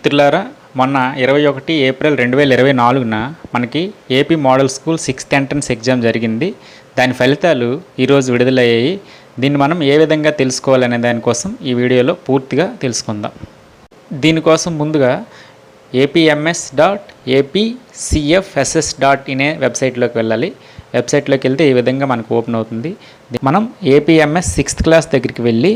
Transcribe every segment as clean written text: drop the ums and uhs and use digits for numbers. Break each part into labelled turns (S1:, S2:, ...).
S1: మిత్రులారా, మొన్న 21 ఏప్రిల్ 2024న మనకి AP model school 6th entrance exam జరిగింది. దాని ఫలితాలు ఈరోజు విడుదలయ్యాయి. దీన్ని మనం ఏ విధంగా తెలుసుకోవాలనే దానికోసం ఈ వీడియోలో పూర్తిగా తెలుసుకుందాం. దీనికోసం ముందుగా apms.apcfss.in వెబ్సైట్లోకి వెళ్ళాలి. వెబ్సైట్లోకి వెళ్తే ఈ విధంగా మనకు ఓపెన్ అవుతుంది. మనం ఏపీఎంఎస్ 6th క్లాస్ దగ్గరికి వెళ్ళి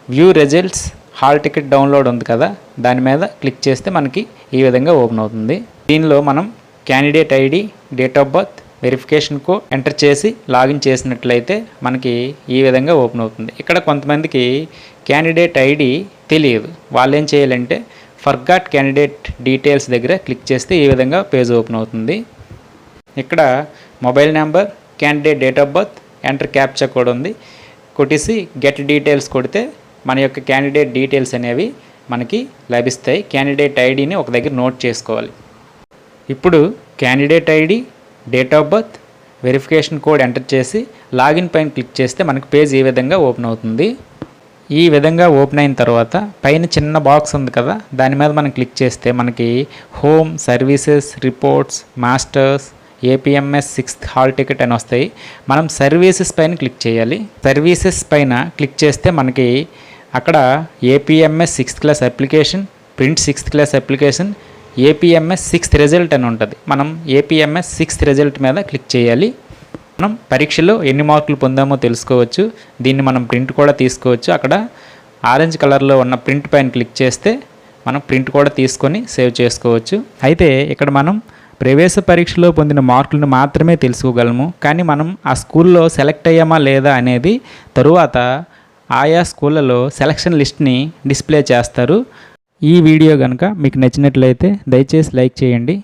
S1: view results hall ticket download ఉంది కదా, దాని మీద క్లిక్ చేస్తే మనకి ఈ విధంగా ఓపెన్ అవుతుంది. దీనిలో మనం candidate ID, date of birth, verification code enter చేసి లాగిన్ చేసినట్లయితే మనకి ఈ విధంగా ఓపెన్ అవుతుంది. ఇక్కడ కొంతమందికి క్యాండిడేట్ ఐడి తెలియదు. వాళ్ళు ఏం చేయాలంటే ఫర్గాట్ క్యాండిడేట్ డీటెయిల్స్ దగ్గర క్లిక్ చేస్తే ఈ విధంగా పేజ్ ఓపెన్ అవుతుంది. ఇక్కడ mobile number, candidate date of birth, enter captcha code ఉంది. కొట్టేసి గెట్ డీటెయిల్స్ కొడితే మన యొక్క క్యాండిడేట్ డీటెయిల్స్ అనేవి మనకి లభిస్తాయి. క్యాండిడేట్ ఐడిని ఒక దగ్గర నోట్ చేసుకోవాలి. ఇప్పుడు candidate ID, date of birth, verification code enter చేసి లాగిన్ పైన క్లిక్ చేస్తే మనకి పేజ్ ఈ విధంగా ఓపెన్ అవుతుంది. ఈ విధంగా ఓపెన్ అయిన తర్వాత పైన చిన్న బాక్స్ ఉంది కదా, దాని మీద మనం క్లిక్ చేస్తే మనకి home, services, reports, masters, APMS 6th hall ticket అని వస్తాయి. మనం సర్వీసెస్ పైన క్లిక్ చేయాలి. సర్వీసెస్ పైన క్లిక్ చేస్తే మనకి అక్కడ APMS 6th class application, print 6th class application, APMS 6th result అని ఉంటుంది. మనం ఏపీఎంఎస్ 6th రిజల్ట్ మీద క్లిక్ చేయాలి. మనం పరీక్షలో ఎన్ని మార్కులు పొందామో తెలుసుకోవచ్చు. దీన్ని మనం ప్రింట్ కూడా తీసుకోవచ్చు. అక్కడ ఆరెంజ్ కలర్లో ఉన్న ప్రింట్ పైన క్లిక్ చేస్తే మనం ప్రింట్ కూడా తీసుకొని సేవ్ చేసుకోవచ్చు. అయితే ఇక్కడ మనం ప్రవేశ పరీక్షలో పొందిన మార్కులను మాత్రమే తెలుసుకోగలము. కానీ మనం ఆ స్కూల్లో సెలెక్ట్ అయ్యామా లేదా అనేది తరువాత ఆయా స్కూళ్ళలో సెలక్షన్ లిస్ట్ని డిస్ప్లే చేస్తారు. ఈ వీడియో కనుక మీకు నచ్చినట్లయితే దయచేసి లైక్ చేయండి.